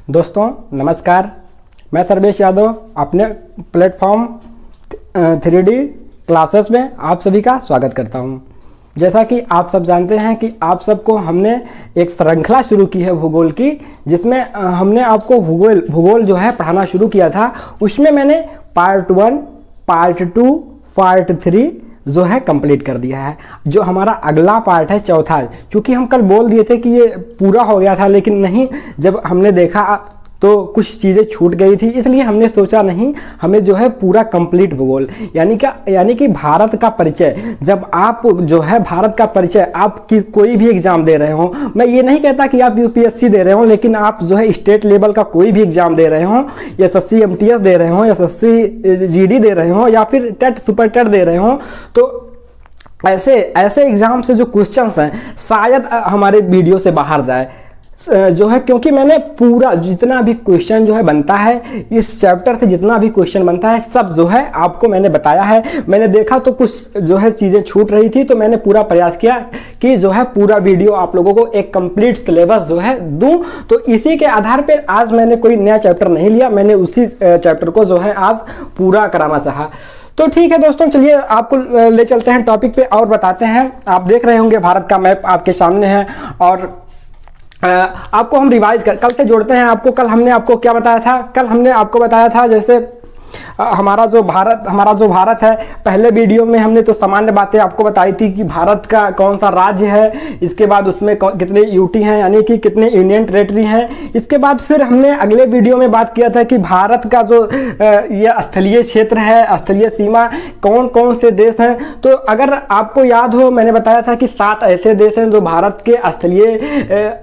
दोस्तों नमस्कार, मैं सर्वेश यादव अपने प्लेटफॉर्म 3D क्लासेस में आप सभी का स्वागत करता हूं। जैसा कि आप सब जानते हैं कि आप सबको हमने एक श्रृंखला शुरू की है भूगोल की, जिसमें हमने आपको भूगोल जो है पढ़ाना शुरू किया था। उसमें मैंने पार्ट 1, पार्ट 2, पार्ट 3 जो है कंप्लीट कर दिया है। जो हमारा अगला पार्ट है चौथा, क्योंकि हम कल बोल दिए थे कि ये पूरा हो गया था, लेकिन नहीं, जब हमने देखा तो कुछ चीज़ें छूट गई थी, इसलिए हमने सोचा नहीं, हमें जो है पूरा कंप्लीट भूगोल यानी कि भारत का परिचय। जब आप जो है भारत का परिचय, आप कोई भी एग्जाम दे रहे हो, मैं ये नहीं कहता कि आप यूपीएससी दे रहे हो, लेकिन आप जो है स्टेट लेवल का कोई भी एग्जाम दे रहे हो, एसएससी एमटीएस दे रहे हो, एसएससी जीडी दे रहे हो, या फिर टेट सुपर टेट दे रहे हो, तो ऐसे एग्जाम से जो क्वेश्चंस हैं शायद हमारे वीडियो से बाहर जाए जो है, क्योंकि मैंने पूरा जितना भी क्वेश्चन जो है बनता है इस चैप्टर से, जितना भी क्वेश्चन बनता है सब जो है आपको मैंने बताया है। मैंने देखा तो कुछ जो है चीज़ें छूट रही थी, तो मैंने पूरा प्रयास किया कि जो है पूरा वीडियो आप लोगों को एक कंप्लीट सिलेबस जो है दूं। तो इसी के आधार पर आज मैंने कोई नया चैप्टर नहीं लिया, मैंने उसी चैप्टर को जो है आज पूरा कराना चाहा। तो ठीक है दोस्तों, चलिए आपको ले चलते हैं टॉपिक पे और बताते हैं। आप देख रहे होंगे भारत का मैप आपके सामने है, और आपको हम रिवाइज कल से जोड़ते हैं। कल हमने आपको क्या बताया था? कल हमने आपको बताया था जैसे हमारा जो भारत है, पहले वीडियो में हमने तो सामान्य बातें आपको बताई थी कि भारत का कौन सा राज्य है, इसके बाद उसमें कितने यूटी हैं यानी कि कितने यूनियन टेरिटरी हैं। इसके बाद फिर हमने अगले वीडियो में बात किया था कि भारत का जो ये स्थलीय क्षेत्र है, स्थलीय सीमा, कौन कौन से देश हैं। तो अगर आपको याद हो, मैंने बताया था कि 7 ऐसे देश हैं जो भारत के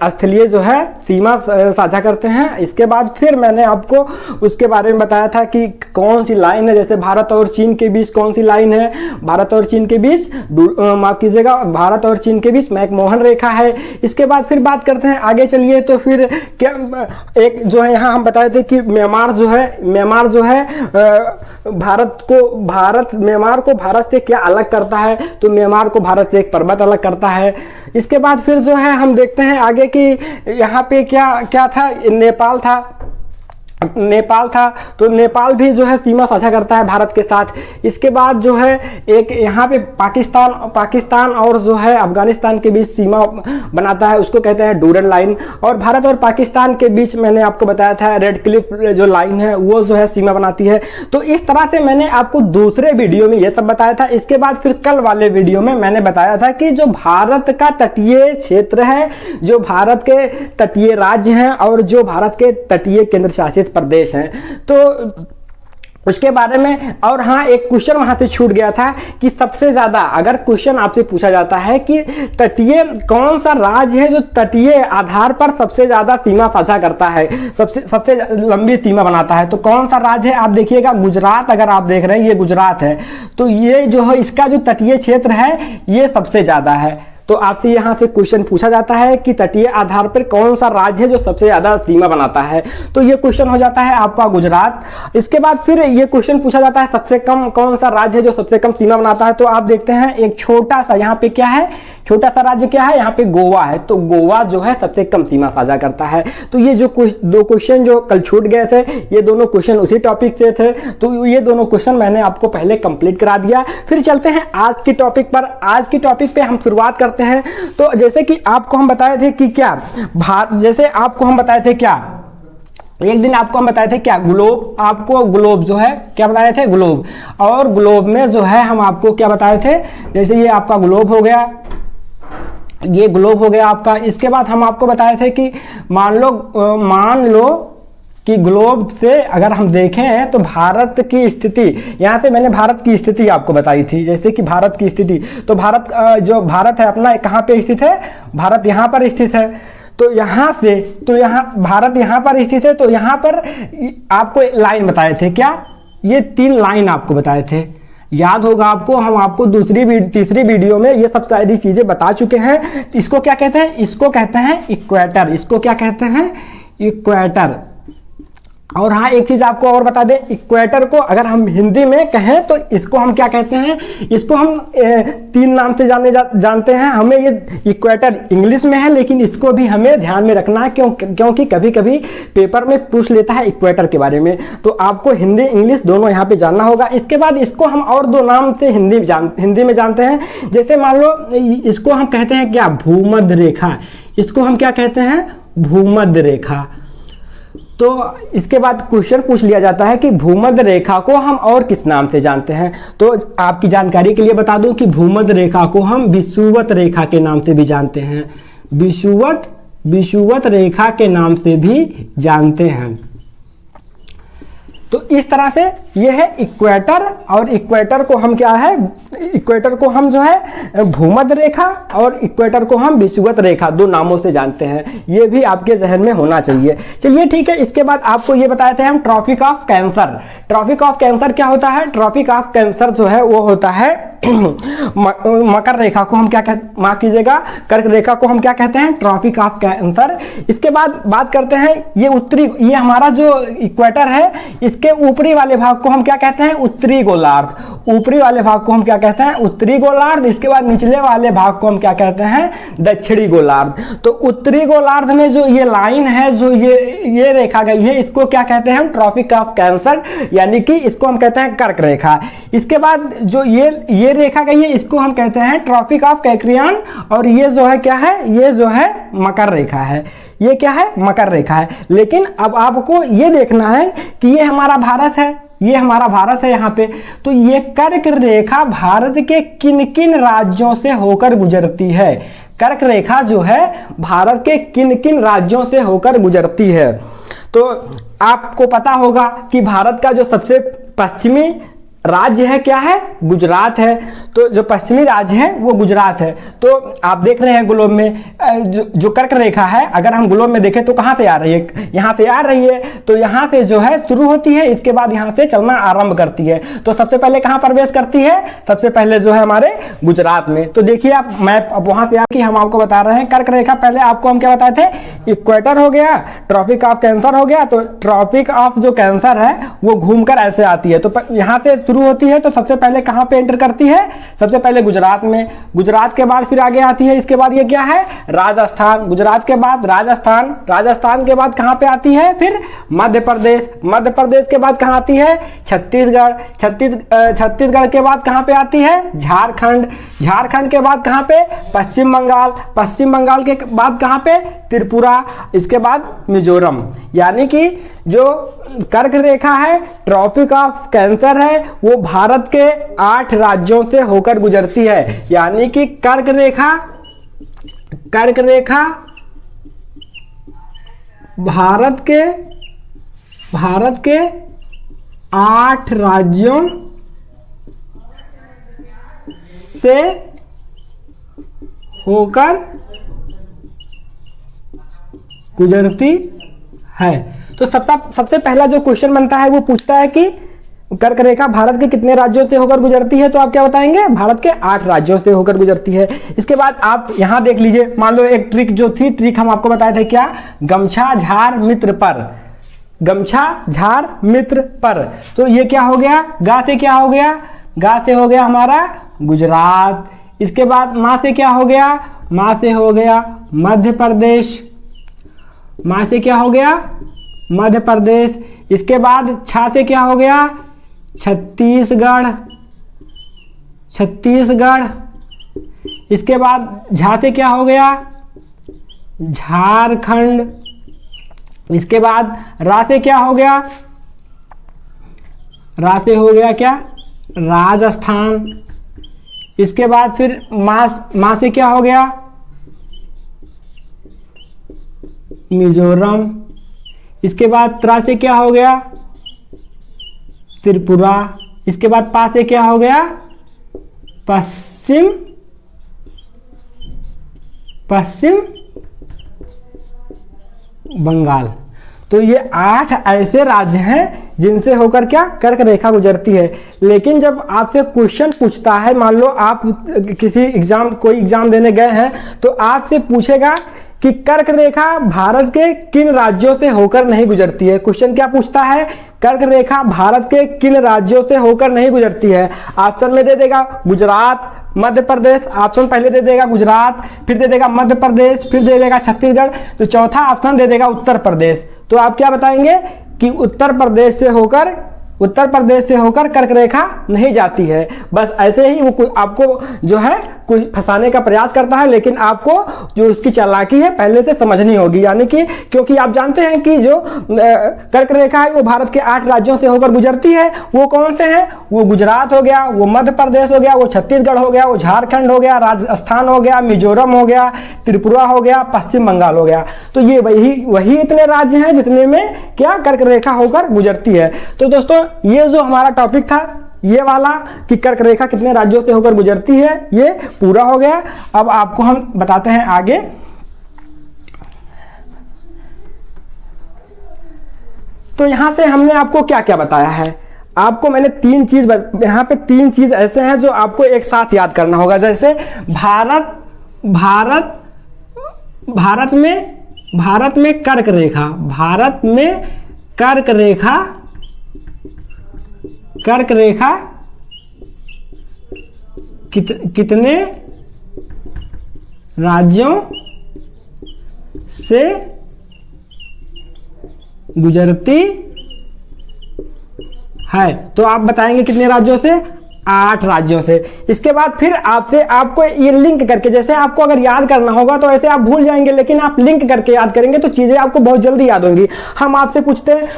स्थलीय जो है सीमा साझा करते हैं। इसके बाद फिर मैंने आपको उसके बारे में बताया था कि कौन सी लाइन है, जैसे भारत और चीन के बीच कौन सी लाइन है, भारत और चीन के बीच माफ कीजिएगा, भारत और चीन के बीच मैकमोहन रेखा है। इसके बाद फिर बात करते हैं आगे, चलिए। तो फिर क्या एक जो है यहाँ हम बताए थे कि म्यांमार जो है म्यांमार को भारत से क्या अलग करता है, तो म्यांमार को भारत से एक पर्वत अलग करता है। इसके बाद फिर जो है हम देखते हैं आगे कि यहाँ पे क्या था, नेपाल था, तो नेपाल भी जो है सीमा साझा करता है भारत के साथ। इसके बाद जो है एक यहाँ पे पाकिस्तान और जो है अफगानिस्तान के बीच सीमा बनाता है, उसको कहते हैं डूरन लाइन। और भारत और पाकिस्तान के बीच मैंने आपको बताया था रेड क्लिफ जो लाइन है, वो जो है सीमा बनाती है। तो इस तरह से मैंने आपको दूसरे वीडियो में ये सब बताया था। इसके बाद फिर कल वाले वीडियो में मैंने बताया था कि जो भारत का तटीय क्षेत्र है, जो भारत के तटीय राज्य हैं और जो भारत के तटीय केंद्र शासित प्रदेश हैं, तो उसके बारे में। और हाँ, एक क्वेश्चन वहां से छूट गया था कि सबसे ज्यादा अगर क्वेश्चन आपसे पूछा जाता है कि तटीय कौन सा राज्य है जो तटीय आधार पर सबसे ज्यादा सीमा साझा करता है, सबसे लंबी सीमा बनाता है, तो कौन सा राज्य है? आप देखिएगा गुजरात, अगर आप देख रहे हैं ये गुजरात है, तो ये जो है इसका जो तटीय क्षेत्र है ये सबसे ज्यादा है। तो आपसे यहाँ से क्वेश्चन पूछा जाता है कि तटीय आधार पर कौन सा राज्य है जो सबसे ज्यादा सीमा बनाता है, तो ये क्वेश्चन हो जाता है आपका गुजरात। इसके बाद फिर ये क्वेश्चन पूछा जाता है सबसे कम कौन सा राज्य है जो सबसे कम सीमा बनाता है, तो आप देखते हैं एक छोटा सा यहाँ पे क्या है, छोटा सा राज्य क्या है, यहाँ पे गोवा है, तो गोवा जो है सबसे कम सीमा साझा करता है। तो ये जो दो क्वेश्चन जो कल छूट गए थे, ये दोनों क्वेश्चन उसी टॉपिक से थे, तो ये दोनों क्वेश्चन मैंने आपको पहले कंप्लीट करा दिया। फिर चलते हैं आज की टॉपिक पर। आज की टॉपिक पे हम शुरुआत करते हैं। तो जैसे कि आपको हम बताए थे कि क्या एक दिन आपको हम बताए थे क्या, ग्लोब, आपको ग्लोब जो है क्या बताए थे, ग्लोब। और ग्लोब में जो है हम आपको क्या बताए थे, जैसे ये आपका ग्लोब हो गया, ये ग्लोब हो गया आपका। इसके बाद हम आपको बताए थे कि मान लो कि ग्लोब से अगर हम देखें तो भारत की स्थिति, यहाँ से मैंने भारत की स्थिति आपको बताई थी, जैसे कि भारत की स्थिति, तो भारत है अपना कहाँ पे स्थित है, भारत यहाँ पर स्थित है। तो यहाँ से भारत यहाँ पर स्थित है, तो यहाँ पर आपको लाइन बताए थे क्या, ये 3 लाइन आपको बताए थे, याद होगा आपको। हम आपको तीसरी वीडियो में ये सब सारी चीजें बता चुके हैं। इसको क्या कहते हैं, इसको कहते हैं इक्वेटर, इसको क्या कहते हैं, इक्वेटर। और हाँ, एक चीज आपको और बता दें, इक्वेटर को अगर हम हिंदी में कहें तो इसको हम क्या कहते हैं, इसको हम 3 नाम से जानते हैं। हमें ये इक्वेटर इंग्लिश में है, लेकिन इसको भी हमें ध्यान में रखना है, क्योंकि कभी कभी पेपर में पूछ लेता है इक्वेटर के बारे में, तो आपको हिंदी इंग्लिश दोनों यहाँ पे जानना होगा। इसके बाद इसको हम और 2 नाम से हिंदी में जानते हैं। जैसे मान लो इसको हम कहते हैं क्या, भूमध्य रेखा। इसको हम क्या कहते हैं, भूमध्य रेखा। तो इसके बाद क्वेश्चन पूछ लिया जाता है कि भूमध्य रेखा को हम और किस नाम से जानते हैं। तो आपकी जानकारी के लिए बता दूं कि भूमध्य रेखा को हम विषुवत रेखा के नाम से भी जानते हैं, विषुवत रेखा के नाम से भी जानते हैं। तो इस तरह से ये है इक्वेटर, और इक्वेटर को हम क्या है, इक्वेटर को हम जो है भूमध्य रेखा और इक्वेटर को हम विषुवत रेखा 2 नामों से जानते हैं। ये भी आपके जहन में होना चाहिए। चलिए ठीक है, इसके बाद आपको ये बताए थे हम tropic of cancer. Tropic of cancer क्या होता है, ट्रॉपिक ऑफ कैंसर जो है वो होता है मकर रेखा को हम क्या कहते, माफ कीजिएगा, कर्क रेखा को हम क्या कहते हैं, ट्रॉपिक ऑफ कैंसर। इसके बाद बात करते हैं ये उत्तरी, ये हमारा जो इक्वेटर है इसके ऊपरी वाले भाग को हम क्या कहते हैं, उत्तरी गोलार्ध। ऊपरी वाले भाग को हम क्या कहते हैं, उत्तरी गोलार्ध। इसके बाद निचले वाले भाग को हम क्या कहते हैं, दक्षिणी गोलार्ध। तो उत्तरी गोलार्ध में जो ये लाइन है, जो ये रेखा गई है, इसको क्या कहते हैं हम, ट्रॉपिक ऑफ कैंसर, यानी कि इसको हम कहते हैं कर्क रेखा। इसके बाद जो ये रेखा गई है, इसको हम कहते हैं ट्रॉपिक ऑफ कैप्रिकॉर्न, और ये जो है क्या है, ये जो है मकर रेखा है। ये क्या है, मकर रेखा है। लेकिन अब आपको ये देखना है कि ये हमारा भारत है, ये हमारा भारत है यहाँ पे। तो ये कर्क रेखा भारत के किन किन राज्यों से होकर गुजरती है, कर्क रेखा जो है भारत के किन किन राज्यों से होकर गुजरती है। तो आपको पता होगा कि भारत का जो सबसे पश्चिमी राज्य है क्या है, गुजरात है। तो जो पश्चिमी राज्य है वो गुजरात है। तो आप देख रहे हैं ग्लोब में जो कर्क रेखा है, अगर हम ग्लोब में देखें तो कहाँ से आ रही है, यहाँ से आ रही है। तो यहाँ से जो है शुरू होती है, इसके बाद यहाँ से चलना आरंभ करती है। तो सबसे पहले कहाँ प्रवेश करती है, सबसे पहले जो है हमारे गुजरात में। तो देखिए आप मैप, अब वहां से आके हम आपको बता रहे हैं कर्क रेखा। पहले आपको हम क्या बताए थे, इक्वेटर हो गया, ट्रॉपिक ऑफ कैंसर हो गया। तो ट्रॉपिक ऑफ जो कैंसर है वो घूमकर ऐसे आती है। तो यहाँ से शुरू होती है, तो सबसे पहले कहां पे एंटर करती है, सबसे पहले गुजरात में। गुजरात के बाद फिर आगे आती है, इसके बाद ये क्या है, राजस्थान। गुजरात के बाद राजस्थान, राजस्थान के बाद कहां पे आती है, फिर मध्य प्रदेश। मध्य प्रदेश के बाद कहां आती है, छत्तीसगढ़। छत्तीसगढ़ के बाद कहां पे आती है, झारखंड। झारखंड के बाद कहां पे, पश्चिम बंगाल। पश्चिम बंगाल के बाद कहां पे, त्रिपुरा। इसके बाद मिजोरम। यानी कि जो कर्क रेखा है, ट्रॉपिक ऑफ कैंसर है, वो भारत के 8 राज्यों से होकर गुजरती है। यानी कि कर्क रेखा भारत के 8 राज्यों से होकर गुजरती है। तो सबसे पहला जो क्वेश्चन बनता है वो पूछता है कि कर्क रेखा भारत के कितने राज्यों से होकर गुजरती है। तो आप क्या बताएंगे, भारत के 8 राज्यों से होकर गुजरती है। इसके बाद आप यहां देख लीजिए, मान लो एक ट्रिक जो थी, ट्रिक हम आपको बताए थे क्या, गमछा झार मित्र पर। गमछा झार मित्र पर, तो ये क्या हो गया, गा से क्या हो गया, गा से हो गया हमारा गुजरात। इसके बाद मां से क्या हो गया, मां से हो गया मध्य प्रदेश। मां से क्या हो गया, मध्य प्रदेश। इसके बाद छा से क्या हो गया, छत्तीसगढ़। छत्तीसगढ़। इसके बाद झा से क्या हो गया, झारखंड। इसके बाद रा से क्या हो गया, रा से हो गया क्या, राजस्थान। इसके बाद फिर मां से क्या हो गया, मिजोरम। इसके बाद त्रा से क्या हो गया, त्रिपुरा। इसके बाद पा से क्या हो गया, पश्चिम बंगाल। तो ये 8 ऐसे राज्य हैं जिनसे होकर क्या, कर्क रेखा गुजरती है। लेकिन जब आपसे क्वेश्चन पूछता है, मान लो आप किसी एग्जाम, कोई एग्जाम देने गए हैं, तो आपसे पूछेगा कि कर्क रेखा भारत के किन राज्यों से होकर नहीं गुजरती है। क्वेश्चन क्या पूछता है, कर्क रेखा भारत के किन राज्यों से होकर नहीं गुजरती है। ऑप्शन में दे देगा गुजरात, मध्य प्रदेश। ऑप्शन पहले दे देगा गुजरात, फिर दे देगा मध्य प्रदेश, फिर दे देगा छत्तीसगढ़, तो चौथा ऑप्शन दे देगा उत्तर प्रदेश। तो आप क्या बताएंगे कि उत्तर प्रदेश से होकर कर्क रेखा नहीं जाती है। बस ऐसे ही वो आपको जो है कोई फंसाने का प्रयास करता है, लेकिन आपको जो उसकी चालाकी है पहले से समझनी होगी। यानी कि क्योंकि आप जानते हैं कि जो कर्क रेखा है वो भारत के 8 राज्यों से होकर गुजरती है। वो कौन से हैं, वो गुजरात हो गया, वो मध्य प्रदेश हो गया, वो छत्तीसगढ़ हो गया, वो झारखंड हो गया, राजस्थान हो गया, मिजोरम हो गया, त्रिपुरा हो गया, पश्चिम बंगाल हो गया। तो ये वही इतने राज्य हैं जितने में क्या कर्क रेखा होकर गुजरती है। तो दोस्तों ये जो हमारा टॉपिक था ये वाला कि कर्क रेखा कितने राज्यों से होकर गुजरती है, ये पूरा हो गया। अब आपको हम बताते हैं आगे। तो यहां से हमने आपको क्या क्या बताया है, आपको मैंने 3 चीज, यहां पे 3 चीज ऐसे हैं जो आपको एक साथ याद करना होगा। जैसे भारत में कर्क रेखा, भारत में कर्क रेखा कितने राज्यों से गुजरती है। तो आप बताएंगे कितने राज्यों से, 8 राज्यों से। इसके बाद फिर आपको ये लिंक करके, जैसे आपको अगर याद करना होगा तो ऐसे आप भूल जाएंगे, लेकिन आप लिंक करके याद करेंगे तो चीजें आपको बहुत जल्दी याद होंगी। हम आपसे पूछते हैं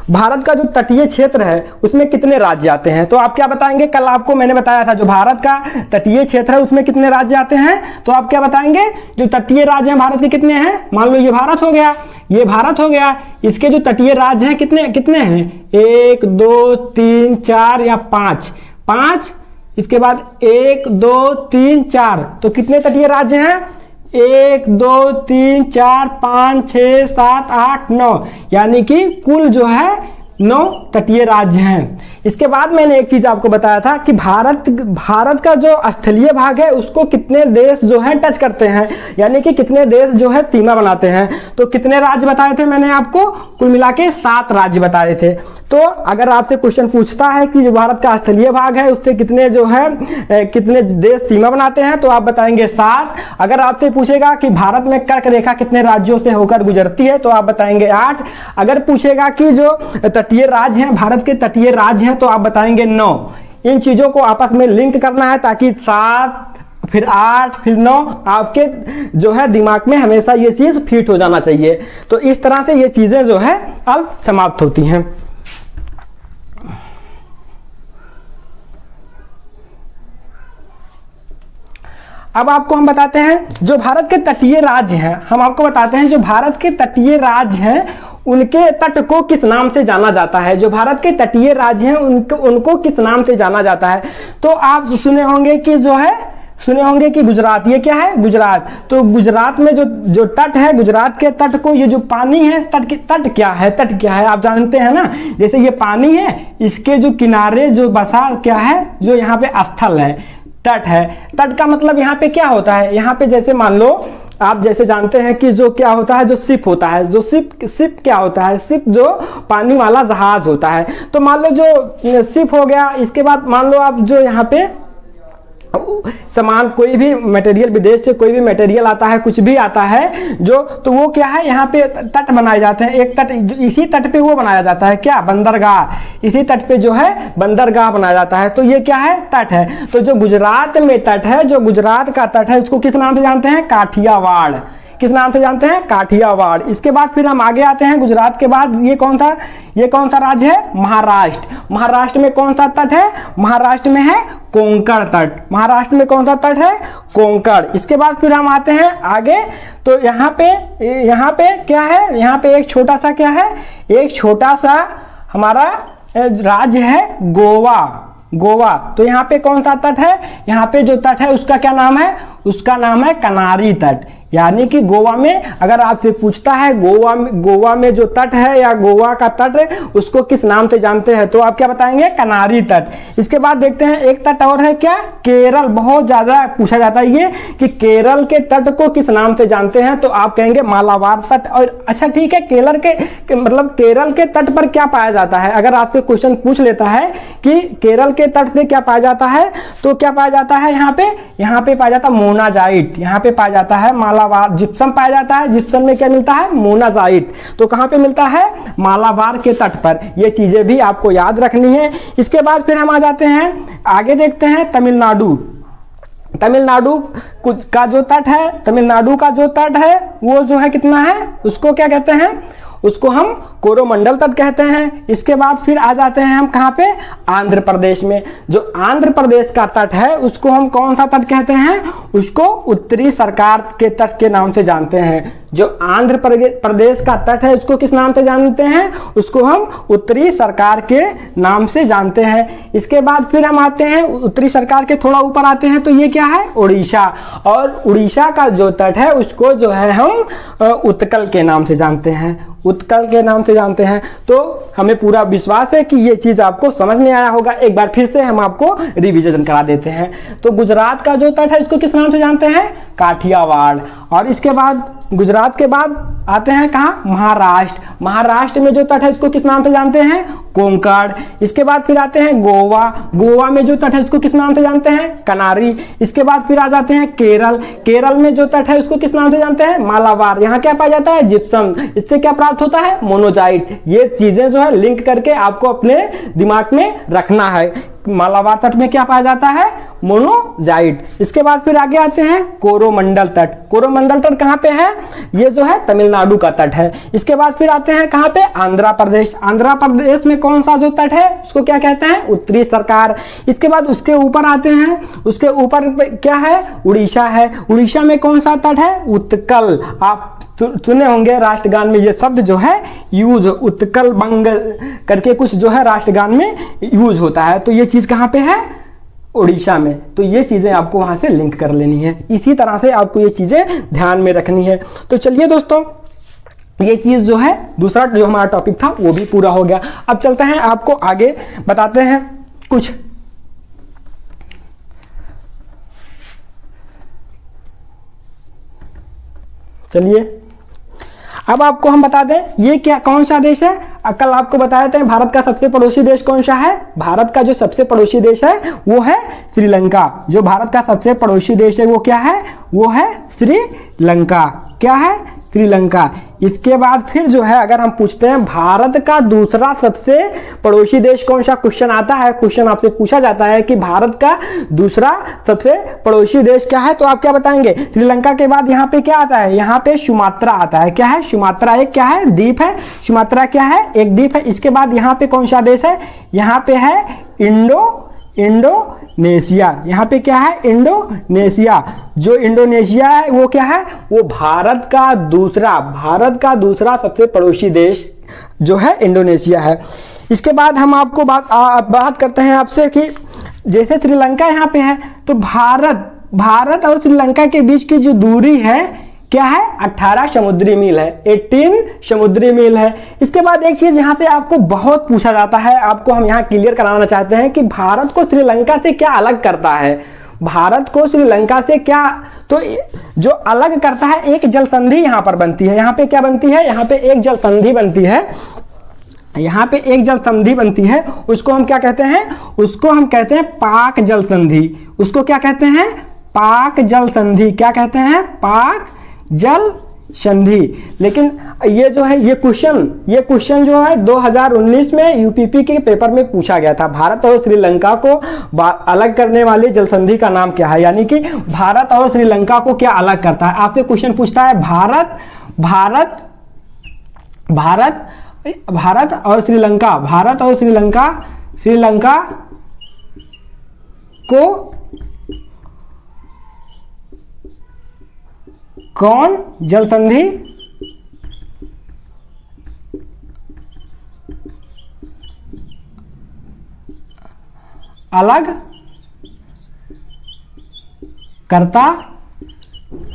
भारत का जो तटीय क्षेत्र है उसमें कितने राज्य आते हैं। तो आप क्या बताएंगे, कल आपको मैंने बताया था जो भारत का तटीय क्षेत्र है उसमें कितने राज्य आते हैं। तो आप क्या बताएंगे, जो तटीय राज्य हैं भारत के कितने हैं। मान लो ये भारत हो गया, इसके जो तटीय राज्य हैं कितने हैं, 1 2 3 4 या 5। इसके बाद 1 2 3 4, तो कितने तटीय राज्य हैं, 1 2 3 4 5 6 7 8 9, यानी कि कुल जो है 9 तटीय राज्य हैं। इसके बाद मैंने एक चीज आपको बताया था कि भारत का जो स्थलीय भाग है उसको कितने देश जो है टच करते हैं, यानी कि कितने देश जो है सीमा बनाते हैं। तो कितने राज्य बताए थे मैंने आपको, कुल मिला के 7 राज्य बताए थे। तो अगर आपसे क्वेश्चन पूछता है कि जो भारत का स्थलीय भाग है उससे कितने देश सीमा बनाते हैं, तो आप बताएंगे 7। अगर आपसे पूछेगा कि भारत में कर्क रेखा कितने राज्यों से होकर गुजरती है, तो आप बताएंगे 8। अगर पूछेगा कि जो तटीय राज्य हैं, भारत के तटीय राज्य हैं, तो आप बताएंगे 9। इन चीजों को आपस में लिंक करना है ताकि 7 फिर 8 फिर 9 आपके जो है दिमाग में हमेशा ये चीज फिट हो जाना चाहिए। तो इस तरह से ये चीजें जो है अब समाप्त होती हैं। अब आपको हम बताते हैं जो भारत के तटीय राज्य हैं, हम आपको बताते हैं जो भारत के तटीय राज्य हैं उनके तट को किस नाम से जाना जाता है। जो भारत के तटीय राज्य हैं उनको किस नाम से जाना जाता है। तो आप सुने होंगे कि गुजरात, ये क्या है, गुजरात। तो गुजरात में जो तट है, गुजरात के तट को, ये जो पानी है, तट क्या है आप जानते हैं ना। जैसे ये पानी है, इसके जो किनारे जो बसा क्या है, जो यहाँ पे स्थल है, तट है। तट का मतलब यहाँ पे क्या होता है, यहाँ पे जैसे मान लो आप जैसे जानते हैं कि जो क्या होता है, जो शिप होता है, जो शिप क्या होता है, शिप जो पानी वाला जहाज होता है। तो मान लो जो शिप हो गया, इसके बाद मान लो आप जो यहाँ पे सामान, कोई भी मटेरियल, विदेश से कोई भी मटेरियल आता है, कुछ भी आता है जो, तो वो क्या है, यहाँ पे तट बनाए जाते हैं। एक तट, इसी तट पे वो बनाया जाता है क्या, बंदरगाह। इसी तट पे जो है बंदरगाह बनाया जाता है। तो ये क्या है, तट है। तो जो गुजरात में तट है, जो गुजरात का तट है, उसको किस नाम से जानते हैं, काठियावाड़। किस नाम से जानते हैं, काठियावाड़। इसके बाद फिर हम आगे आते हैं, गुजरात के बाद ये कौन सा राज्य है, महाराष्ट्र। महाराष्ट्र में कौन सा तट है, महाराष्ट्र में है कोंकण तट। महाराष्ट्र में कौन सा तट है, कोंकण। इसके बाद फिर हम आते हैं आगे, तो यहाँ पे क्या है, यहाँ पे एक छोटा सा क्या है, एक छोटा सा हमारा राज्य है गोवा। तो यहाँ पे कौन सा तट है, यहाँ पे जो तट है उसका क्या नाम है, उसका नाम है कनारी तट। यानी कि गोवा में अगर आपसे पूछता है गोवा में जो तट है या गोवा का तट है उसको किस नाम से जानते हैं, तो आप क्या बताएंगे, कनारी तट। इसके बाद देखते हैं एक तट और है क्या, केरल। बहुत ज्यादा पूछा जाता है ये कि केरल के तट को किस नाम से जानते हैं, तो आप कहेंगे मालाबार तट। और अच्छा ठीक है, मतलब केरल के तट पर क्या पाया जाता है, अगर आपसे क्वेश्चन पूछ लेता है कि केरल के तट से क्या पाया जाता है, तो क्या पाया जाता है यहाँ पे पाया जाता है मोनाजाइट। यहाँ पे पाया जाता है मालाबार, जिप्सम पाया जाता है, जिप्सम में क्या मिलता है, मोनाजाइट। तो कहाँ पे मिलता है, मालाबार के तट पर। ये चीजें भी आपको याद रखनी है। इसके बाद फिर हम आ जाते हैं, आगे देखते हैं तमिलनाडु का जो तट है, तमिलनाडु का जो तट है वो जो है कितना है, उसको क्या कहते हैं, उसको हम कोरोमंडल तट कहते हैं। इसके बाद फिर आ जाते हैं हम कहाँ पे, आंध्र प्रदेश में। जो आंध्र प्रदेश का तट है उसको हम कौन सा तट कहते हैं, उसको उत्तरी सरकार के तट के नाम से जानते हैं। जो आंध्र प्रदेश का तट है उसको किस नाम से जानते हैं, उसको हम उत्तरी सरकार के नाम से जानते हैं। इसके बाद फिर हम आते हैं उत्तरी सरकार के थोड़ा ऊपर आते हैं, तो ये क्या है, उड़ीसा। और उड़ीसा का जो तट है उसको जो है हम उत्कल के नाम से जानते हैं, उत्कल के नाम से जानते हैं। तो हमें पूरा विश्वास है कि ये चीज आपको समझ में आया होगा। एक बार फिर से हम आपको रिवीजन करा देते हैं। तो गुजरात का जो तट है उसको किस नाम से जानते हैं, काठियावाड़। और इसके बाद गुजरात के बाद आते हैं कहाँ, महाराष्ट्र में जो तट है इसको किस नाम से जानते हैं, कोंकण। इसके बाद फिर आते हैं गोवा में जो तट है इसको किस नाम से जानते हैं, कनारी। इसके बाद फिर आ जाते हैं केरल में जो तट है उसको किस नाम से जानते हैं, मालाबार। यहाँ क्या पाया जाता है, जिप्सम। इससे क्या प्राप्त होता है, मोनोजाइट। ये चीजें जो है लिंक करके आपको अपने दिमाग में रखना है। मालाबार तट में क्या पाया जाता है, मोनोजाइट। इसके बाद फिर आगे आते हैं कोरोमंडल तट कहाँ पे है, ये जो है तमिलनाडु का तट है। इसके बाद फिर आते हैं कहाँ पे, आंध्र प्रदेश में कौन सा जो तट है उसको क्या कहते हैं, उत्तरी सरकार। इसके बाद उसके ऊपर आते हैं, उसके ऊपर क्या है, उड़ीसा है। उड़ीसा में कौन सा तट है, उत्कल। आप सुने होंगे राष्ट्रगान में ये शब्द जो है यूज, उत्कल बंग करके कुछ जो है राष्ट्रगान में यूज होता है। तो ये चीज कहाँ पे है, उड़ीसा में। तो ये चीजें आपको वहां से लिंक कर लेनी है। इसी तरह से आपको ये चीजें ध्यान में रखनी है। तो चलिए दोस्तों, ये चीज जो है दूसरा जो हमारा टॉपिक था वो भी पूरा हो गया। अब चलते हैं, आपको आगे बताते हैं कुछ। चलिए अब आपको हम बता दें ये क्या कौन सा देश है। कल आपको बताया था भारत का सबसे पड़ोसी देश कौन सा है, भारत का जो सबसे पड़ोसी देश है वो है श्रीलंका। जो भारत का सबसे पड़ोसी देश है वो क्या है, वो है श्रीलंका। क्या है, श्रीलंका। इसके बाद फिर जो है अगर हम पूछते हैं भारत का दूसरा सबसे पड़ोसी देश कौन सा, क्वेश्चन आता है, क्वेश्चन आपसे पूछा जाता है कि भारत का दूसरा सबसे पड़ोसी देश क्या है, तो आप क्या बताएंगे, श्रीलंका के बाद यहाँ पे क्या आता है, यहाँ पे सुमात्रा आता है। क्या है, सुमात्रा एक क्या है, द्वीप है। सुमात्रा क्या है, एक द्वीप है। इसके बाद यहाँ पे कौन सा देश है, यहाँ पे है इंडोनेशिया। यहाँ पे क्या है, इंडोनेशिया। जो इंडोनेशिया है वो क्या है, वो भारत का दूसरा सबसे पड़ोसी देश जो है इंडोनेशिया है। इसके बाद हम आपको बात करते हैं आपसे कि जैसे श्रीलंका यहाँ पे है तो भारत और श्रीलंका के बीच की जो दूरी है क्या है, 18 समुद्री मील है, 18 समुद्री मील है। इसके बाद एक चीज यहाँ से आपको बहुत पूछा जाता है, आपको हम यहाँ क्लियर कराना चाहते हैं कि भारत को श्रीलंका से क्या अलग करता है। भारत को श्रीलंका से क्या, तो जो अलग करता है, एक जल संधि यहाँ पर बनती है। यहाँ पे क्या बनती है, यहाँ पे एक जल संधि बनती है। यहाँ पे एक जल संधि बनती है, उसको हम क्या कहते हैं, उसको हम कहते हैं पाक जल संधि। उसको क्या कहते हैं, पाक जल संधि। क्या कहते हैं, पाक जल संधि। लेकिन ये जो है ये क्वेश्चन जो है 2019 में यूपीपी के पेपर में पूछा गया था। भारत और श्रीलंका को अलग करने वाली जल संधि का नाम क्या है, यानी कि भारत और श्रीलंका को क्या अलग करता है। आपसे क्वेश्चन पूछता है भारत और श्रीलंका को कौन जल संधि अलग करता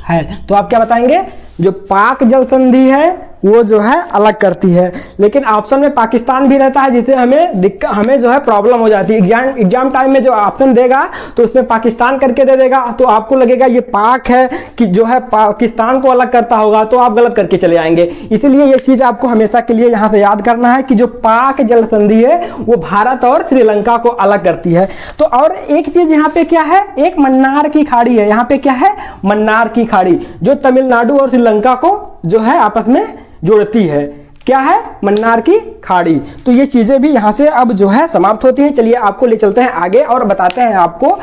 है। तो आप क्या बताएंगे, जो पाक जल संधि है वो जो है अलग करती है। लेकिन ऑप्शन में पाकिस्तान भी रहता है, जिससे हमें जो है प्रॉब्लम हो जाती है। एग्जाम टाइम में जो ऑप्शन देगा तो उसमें पाकिस्तान करके दे देगा, तो आपको लगेगा ये पाक है कि जो है पाकिस्तान को अलग करता होगा, तो आप गलत करके चले आएंगे। इसीलिए ये चीज आपको हमेशा के लिए यहाँ से याद करना है कि जो पाक जल संधि है वो भारत और श्रीलंका को अलग करती है। तो और एक चीज यहाँ पे क्या है, एक मन्नार की खाड़ी है। यहाँ पे क्या है, मन्नार की खाड़ी, जो तमिलनाडु और श्रीलंका को जो है आपस में जोड़ती है। क्या है, मन्नार की खाड़ी। तो ये चीजें भी यहां से अब जो है समाप्त होती हैं। चलिए आपको ले चलते हैं आगे और बताते हैं आपको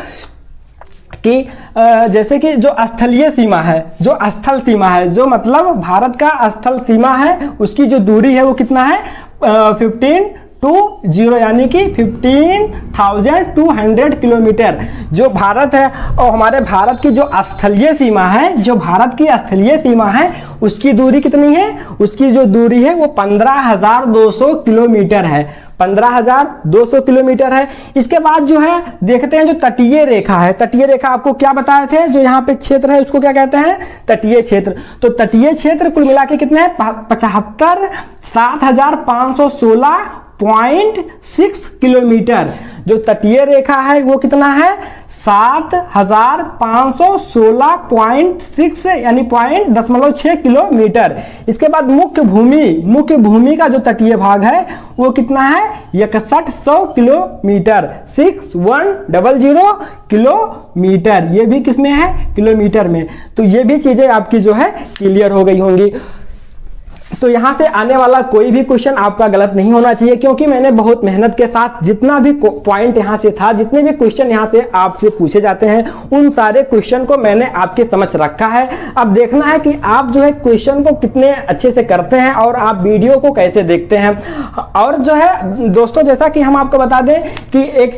कि जैसे कि जो स्थलीय सीमा है, जो स्थल सीमा है, जो मतलब भारत का स्थल सीमा है, उसकी जो दूरी है वो कितना है, 1520 यानी कि 15,200 किलोमीटर जो भारत है। और हमारे भारत की जो स्थलीय सीमा है, जो भारत की स्थलीय सीमा है, उसकी दूरी कितनी है, उसकी जो दूरी है वो 15,200 किलोमीटर है। 15,200 किलोमीटर है। इसके बाद जो है देखते हैं जो तटीय रेखा है। तटीय रेखा आपको क्या बताए थे, जो यहाँ पे क्षेत्र है उसको क्या कहते हैं, तटीय क्षेत्र। तो तटीय क्षेत्र कुल मिला के कितने हैं, 7,516.6 किलोमीटर। जो तटीय रेखा है वो कितना है, 7,516.6 यानी 0.6 किलोमीटर। इसके बाद मुख्य भूमि का जो तटीय भाग है वो कितना है, 6100 किलोमीटर, 6100 किलोमीटर। ये भी किसमें है, किलोमीटर में। तो ये भी चीजें आपकी जो है क्लियर हो गई होंगी। तो यहां से आने वाला कोई भी क्वेश्चन आपका गलत नहीं होना चाहिए, क्योंकि मैंने बहुत मेहनत के साथ जितना भी पॉइंट यहां से था, जितने भी क्वेश्चन यहां से आपसे पूछे जाते हैं, उन सारे क्वेश्चन को मैंने आपके समक्ष रखा है। अब देखना है कि आप जो है क्वेश्चन को कितने अच्छे से करते हैं और आप वीडियो को कैसे देखते हैं। और जो है दोस्तों, जैसा कि हम आपको बता दें कि एक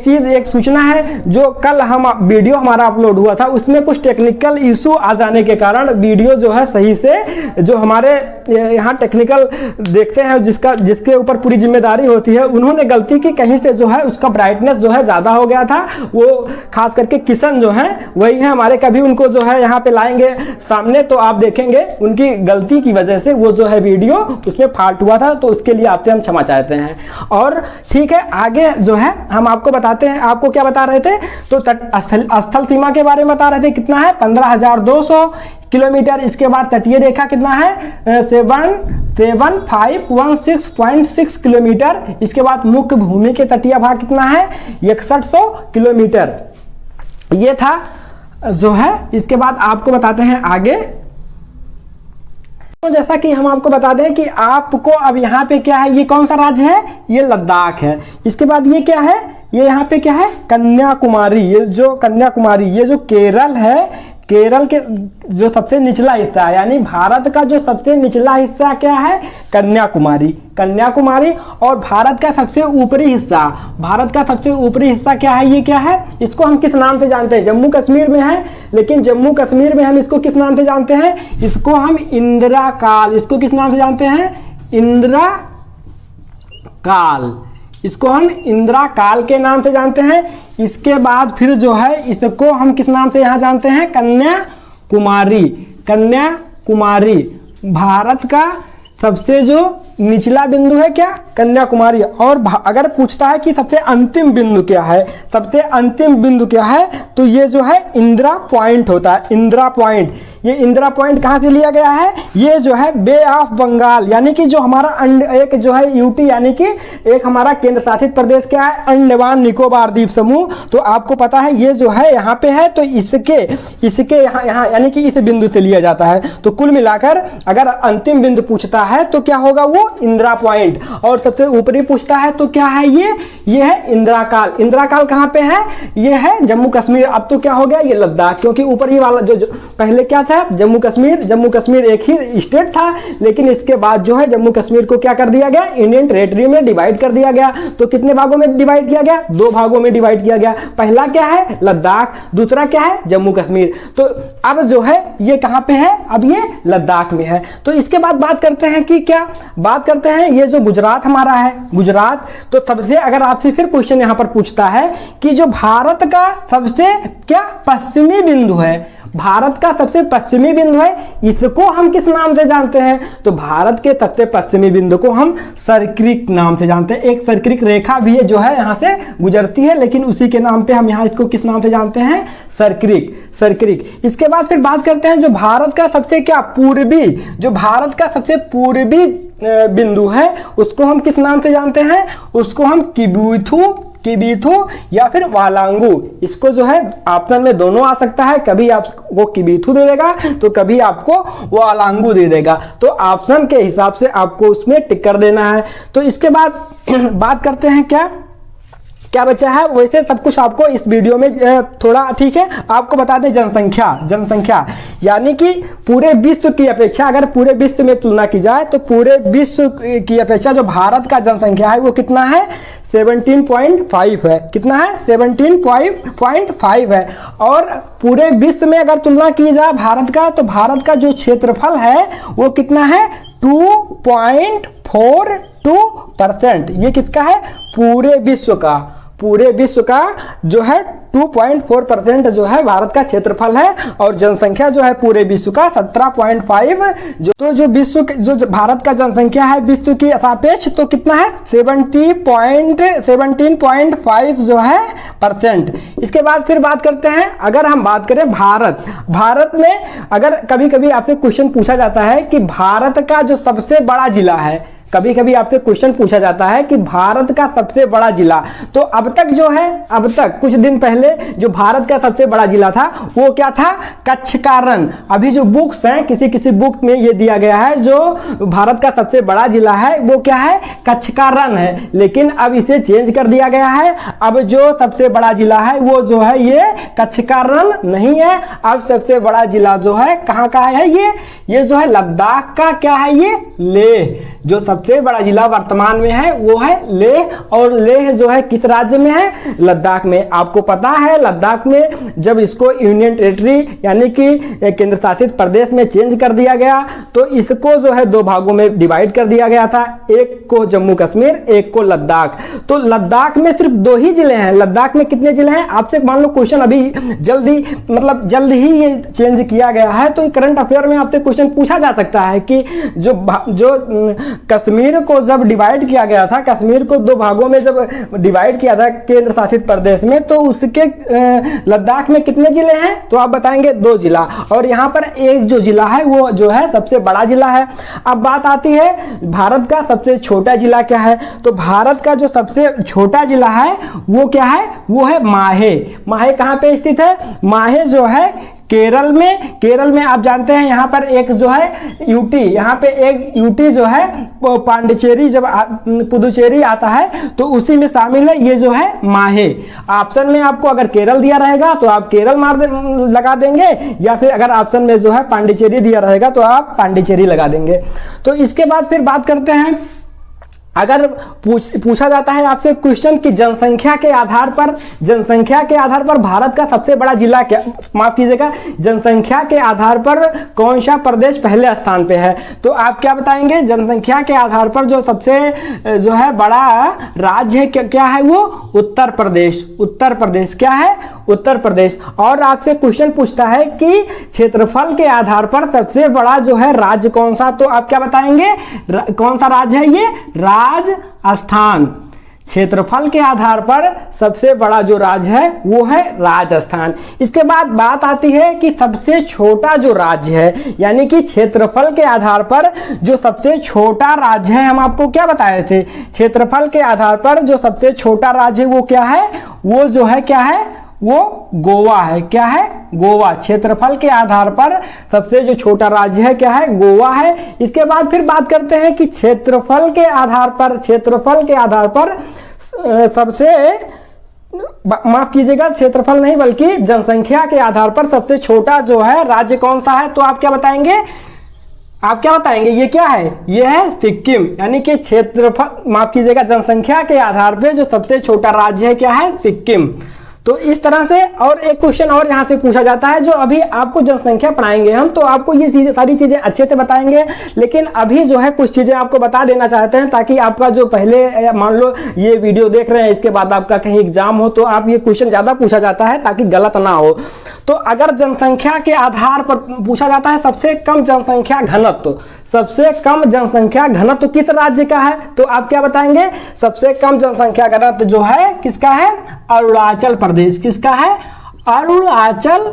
सूचना है, जो कल हम वीडियो हमारा अपलोड हुआ था, उसमें कुछ टेक्निकल इशू आ जाने के कारण वीडियो जो है सही से, जो हमारे यहाँ टेक्निकल देखते हैं जिसके ऊपर पूरी जिम्मेदारी होती है, उन्होंने गलती की, कहीं से जो है उसका ब्राइटनेस जो है ज्यादा हो गया था। वो खास करके किशन जो है वही है हमारे, कभी उनको जो है यहाँ पे लाएंगे सामने तो आप देखेंगे उनकी गलती की वजह से वो जो है वीडियो उसमें फॉल्ट हुआ था। तो उसके लिए आपसे हम क्षमा चाहते हैं। और ठीक है, आगे जो है हम आपको बताते हैं। आपको क्या बता रहे थे, तो स्थल सीमा के बारे में बता रहे थे, कितना है, 15,200 किलोमीटर। इसके बाद तटीय रेखा कितना है, 7516.6 किलोमीटर। इसके बाद मुख्य भूमि के तटीय भाग कितना है, 6100 किलोमीटर। ये था जो है। इसके बाद आपको बताते हैं आगे। तो जैसा कि हम आपको बता दें कि आपको अब यहाँ पे क्या है, ये कौन सा राज्य है, ये लद्दाख है। इसके बाद ये क्या है, ये यहाँ पे क्या है, कन्याकुमारी। ये जो कन्याकुमारी, ये जो केरल है, केरल के जो सबसे निचला हिस्सा है, यानी भारत का जो सबसे निचला हिस्सा क्या है, कन्याकुमारी। कन्याकुमारी। और भारत का सबसे ऊपरी हिस्सा, भारत का सबसे ऊपरी हिस्सा क्या है, ये क्या है, इसको हम किस नाम से जानते हैं, जम्मू कश्मीर में है, लेकिन जम्मू कश्मीर में हम इसको किस नाम से जानते हैं, इसको हम इंदिरा काल, इसको किस नाम से जानते हैं, इंदिरा काल, इसको हम इंदिरा काल के नाम से जानते हैं। इसके बाद फिर जो है इसको हम किस नाम से यहाँ जानते हैं, कन्याकुमारी। कन्याकुमारी भारत का सबसे जो निचला बिंदु है क्या, कन्याकुमारी। और अगर पूछता है कि सबसे अंतिम बिंदु क्या है, सबसे अंतिम बिंदु क्या है, तो ये जो है इंदिरा पॉइंट होता है, इंदिरा पॉइंट। ये इंदिरा पॉइंट कहाँ से लिया गया है, ये जो है बे ऑफ बंगाल, यानी कि जो हमारा एक जो है यूटी, यानी कि एक हमारा केंद्र शासित प्रदेश क्या है, अंडमान निकोबार द्वीप समूह। तो आपको पता है ये जो है यहाँ पे है, तो इसके यहाँ यानी कि इस बिंदु से लिया जाता है। तो कुल मिलाकर अगर अंतिम बिंदु पूछता है तो क्या होगा, वो इंदिरा पॉइंट। और सबसे ऊपरी पूछता है तो क्या है, ये है इंदिरा काल। इंदिरा काल कहाँ पे है, ये है जम्मू कश्मीर। अब तो क्या हो गया, ये लद्दाख, क्योंकि ऊपरी वाला जो पहले क्या था, जम्मू कश्मीर एक ही स्टेट था, लेकिन इसके बाद जो है जम्मू कश्मीर को क्या कर दिया गया, इंडियन टेरिटरी में डिवाइड कर दिया गया। तो कितने भागों में डिवाइड किया गया, 2 भागों में डिवाइड किया गया। पहला क्या है, लद्दाख, दूसरा क्या है, जम्मू कश्मीर। तो अब जो है ये कहां पे है, अब ये लद्दाख में है। तो इसके बाद बात करते हैं कि क्या बात करते हैं, ये जो गुजरात हमारा है, गुजरात। तो सबसे अगर आपसे फिर क्वेश्चन यहां पर पूछता है कि जो भारत का सबसे क्या पश्चिमी बिंदु है, भारत का सबसे पश्चिमी बिंदु है, इसको हम किस नाम से जानते हैं? तो भारत के सबसे पश्चिमी बिंदु को हम सर्क्रिक नाम से जानते हैं। एक सर्क्रिक रेखा भी है जो है यहाँ से गुजरती है, लेकिन उसी के नाम पे हम यहाँ इसको किस नाम से जानते हैं? सर्क्रिक, सर्क्रिक। इसके बाद फिर बात करते हैं जो भारत का सबसे क्या पूर्वी, जो भारत का सबसे पूर्वी बिंदु है उसको हम किस नाम से जानते हैं? उसको हम किबीथू, किबीथू या फिर वालांगू। इसको जो है ऑप्शन में दोनों आ सकता है, कभी आपको किबीथू दे देगा तो कभी आपको वालांगू दे देगा। तो ऑप्शन के हिसाब से आपको उसमें टिक कर देना है। तो इसके बाद बात करते हैं क्या क्या बचा है। वैसे सब कुछ आपको इस वीडियो में थोड़ा ठीक है। आपको बता दें जनसंख्या, जनसंख्या यानी कि पूरे विश्व की अपेक्षा, अगर पूरे विश्व में तुलना की जाए तो पूरे विश्व की अपेक्षा जो भारत का जनसंख्या है वो कितना है? 17.5 है। कितना है? 17.5 है। और पूरे विश्व में अगर तुलना की जाए भारत का, तो भारत का जो क्षेत्रफल है वो कितना है? 2.42%। ये किसका है? पूरे विश्व का, पूरे विश्व का जो है 2.4% जो है भारत का क्षेत्रफल है। और जनसंख्या जो है पूरे विश्व का 17.5। जो विश्व जो भारत का जनसंख्या है विश्व की सापेक्ष तो कितना है? 17.5 जो है परसेंट। इसके बाद फिर बात करते हैं, अगर हम बात करें भारत में अगर कभी कभी आपसे क्वेश्चन पूछा जाता है कि भारत का जो सबसे बड़ा जिला है, कभी कभी आपसे क्वेश्चन पूछा जाता है कि भारत का सबसे बड़ा जिला, तो अब तक जो है, अब तक कुछ दिन पहले जो भारत का सबसे बड़ा जिला था वो क्या था? कच्छ का रण। अभी जो बुक्स हैं, किसी किसी बुक में ये दिया गया है जो भारत का सबसे बड़ा जिला है वो क्या है? कच्छ का रण है। लेकिन अब इसे चेंज कर दिया गया है। अब जो सबसे बड़ा जिला है वो जो है ये कच्छ का रण नहीं है। अब सबसे बड़ा जिला जो है कहाँ का है? ये जो है लद्दाख का क्या है? ये लेह। जो सबसे बड़ा जिला वर्तमान में है वो है लेह। और लेह जो है किस राज्य में है? लद्दाख में। आपको पता है लद्दाख में जब इसको यूनियन टेरिटरी यानी कि केंद्र शासित प्रदेश में चेंज कर दिया गया तो इसको जो है दो भागों में डिवाइड कर दिया गया था, एक को जम्मू कश्मीर, एक को लद्दाख। तो लद्दाख में सिर्फ 2 ही जिले हैं। लद्दाख में कितने जिले हैं? आपसे मान लो क्वेश्चन अभी जल्द ही ये चेंज किया गया है तो करंट अफेयर में आपसे क्वेश्चन पूछा जा सकता है कि जो कश्मीर को जब डिवाइड किया गया था, कश्मीर को 2 भागों में जब डिवाइड किया था केंद्र शासित प्रदेश में, तो उसके लद्दाख में कितने जिले हैं? तो आप बताएंगे 2 जिला। और यहाँ पर एक जो जिला है वो जो है सबसे बड़ा जिला है। अब बात आती है भारत का सबसे छोटा जिला क्या है? तो भारत का जो सबसे छोटा जिला है वो क्या है? वो है माहे। माहे कहाँ पे स्थित है? माहे जो है केरल में आप जानते हैं यहाँ पर एक जो है यूटी, यहाँ पे एक यूटी जो है पांडिचेरी, जब पुदुचेरी आता है तो उसी में शामिल है ये जो है माहे। ऑप्शन में आपको अगर केरल दिया रहेगा तो आप केरल लगा देंगे, या फिर अगर ऑप्शन में जो है पांडिचेरी दिया रहेगा तो आप पांडिचेरी लगा देंगे। तो इसके बाद फिर बात करते हैं, अगर पूछा जाता है आपसे क्वेश्चन कि जनसंख्या के आधार पर भारत का सबसे बड़ा जिला क्या, माफ कीजिएगा, जनसंख्या के आधार पर कौन सा प्रदेश पहले स्थान पे है? तो आप क्या बताएंगे? जनसंख्या के आधार पर जो सबसे जो है बड़ा राज्य है क्या है? वो उत्तर प्रदेश। उत्तर प्रदेश क्या है? उत्तर प्रदेश। और आपसे क्वेश्चन पूछता है कि क्षेत्रफल के आधार पर सबसे बड़ा जो है राज्य कौन सा? तो आप क्या बताएंगे? कौन सा राज्य है ये? राजस्थान। क्षेत्रफल के आधार पर सबसे बड़ा जो राज्य है वो है राजस्थान। इसके बाद बात आती है कि सबसे छोटा जो राज्य है, यानी कि क्षेत्रफल के आधार पर जो सबसे छोटा राज्य है, हम आपको क्या बताए थे? क्षेत्रफल के आधार पर जो सबसे छोटा राज्य है वो क्या है? वो जो है क्या है? वो गोवा है। क्या है? गोवा। क्षेत्रफल के आधार पर सबसे जो छोटा राज्य है क्या है? गोवा है। इसके बाद फिर बात करते हैं कि क्षेत्रफल के आधार पर सबसे, माफ कीजिएगा, क्षेत्रफल नहीं बल्कि जनसंख्या के आधार पर सबसे छोटा जो है राज्य कौन सा है? तो आप क्या बताएंगे? ये क्या है? ये है सिक्किम। यानी कि क्षेत्रफल, माफ कीजिएगा, जनसंख्या के आधार पे जो सबसे छोटा राज्य है क्या है? सिक्किम। तो इस तरह से। और एक क्वेश्चन और यहाँ से पूछा जाता है, जो अभी आपको जनसंख्या पढ़ाएंगे हम, तो आपको ये चीजें, सारी चीजें अच्छे से बताएंगे, लेकिन अभी जो है कुछ चीजें आपको बता देना चाहते हैं, ताकि आपका जो पहले मान लो ये वीडियो देख रहे हैं, इसके बाद आपका कहीं एग्जाम हो तो आप ये क्वेश्चन ज्यादा पूछा जाता है ताकि गलत ना हो। तो अगर जनसंख्या के आधार पर पूछा जाता है सबसे कम जनसंख्या घनत्व, सबसे कम जनसंख्या घनत्व किस राज्य का है, तो आप क्या बताएंगे? सबसे कम जनसंख्या घनत्व जो है किसका है? अरुणाचल प्रदेश। किसका है? अरुणाचल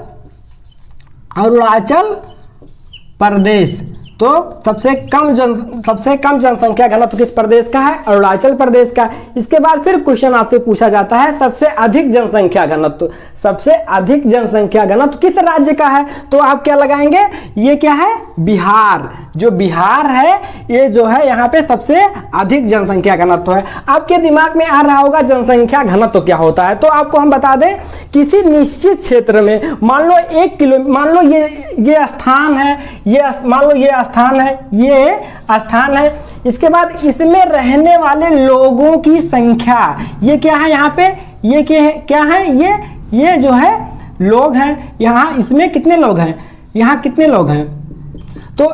प्रदेश। तो सबसे कम जनसंख्या घनत्व किस प्रदेश का है? अरुणाचल प्रदेश का। इसके बाद फिर क्वेश्चन आपसे पूछा जाता है सबसे अधिक जनसंख्या घनत्व, सबसे अधिक जनसंख्या घनत्व किस राज्य का है, तो आप क्या लगाएंगे? ये क्या है? बिहार। जो बिहार है ये जो है यहाँ पे सबसे अधिक जनसंख्या घनत्व है। आपके दिमाग में आ रहा होगा जनसंख्या घनत्व क्या होता है, तो आपको हम बता दें, किसी निश्चित क्षेत्र में मान लो 1 किलो, मान लो ये स्थान है, मान लो ये स्थान है, ये स्थान है, इसके बाद इसमें रहने वाले लोगों की संख्या, ये क्या है यहाँ पे? ये क्या है? ये जो है लोग हैं। यहाँ इसमें कितने लोग हैं? यहाँ कितने लोग हैं? तो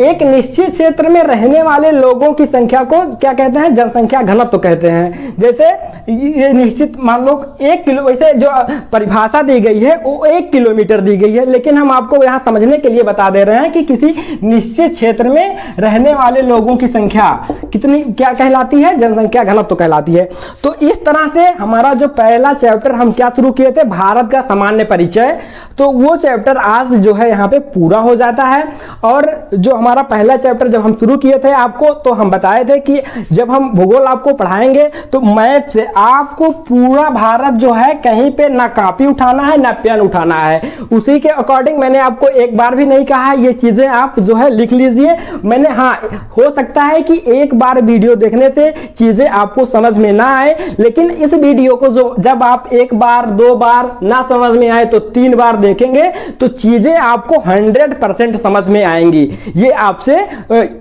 एक निश्चित क्षेत्र में रहने वाले लोगों की संख्या को क्या कहते हैं? जनसंख्या घनत्व कहते हैं। जैसे ये निश्चित मान लो 1 किलो, वैसे जो परिभाषा दी गई है वो 1 किलोमीटर दी गई है, लेकिन हम आपको यहाँ समझने के लिए बता दे रहे हैं कि किसी निश्चित क्षेत्र में रहने वाले लोगों की संख्या कितनी क्या कहलाती है? जनसंख्या घनत्व कहलाती है। तो इस तरह से हमारा जो पहला चैप्टर हम क्या शुरू किए थे? भारत का सामान्य परिचय। तो वो चैप्टर आज जो है यहाँ पे पूरा हो जाता है। और जो हमारा पहला चैप्टर जब हम शुरू किए थे आपको, तो हम बताए थे कि जब हम भूगोल आपको पढ़ाएंगे तो मैप से आपको पूरा भारत जो है कहीं पे ना कॉपी उठाना है ना पेन उठाना है। उसी के अकॉर्डिंग मैंने आपको एक बार भी नहीं कहा ये चीजें आप जो है लिख लीजिए। मैंने, हाँ, हो सकता है कि एक बार वीडियो देखने से चीजें आपको समझ में ना आए, लेकिन इस वीडियो को जो जब आप 1 बार 2 बार ना समझ में आए तो 3 बार देखेंगे तो चीजें आपको 100% समझ में आएंगी। ये आपसे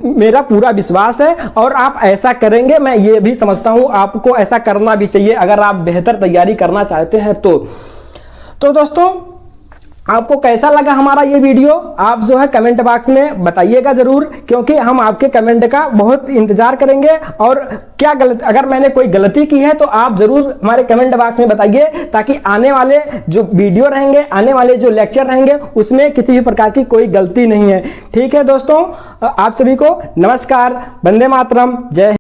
मेरा पूरा विश्वास है और आप ऐसा करेंगे, मैं ये भी समझता हूं आपको ऐसा करना भी चाहिए अगर आप बेहतर तैयारी करना चाहते हैं तो दोस्तों, आपको कैसा लगा हमारा ये वीडियो? आप जो है कमेंट बॉक्स में बताइएगा जरूर, क्योंकि हम आपके कमेंट का बहुत इंतजार करेंगे। और क्या गलत, अगर मैंने कोई गलती की है तो आप जरूर हमारे कमेंट बॉक्स में बताइए, ताकि आने वाले जो वीडियो रहेंगे, आने वाले जो लेक्चर रहेंगे, उसमें किसी भी प्रकार की कोई गलती नहीं है। ठीक है दोस्तों, आप सभी को नमस्कार, वंदे मातरम, जय हिंद।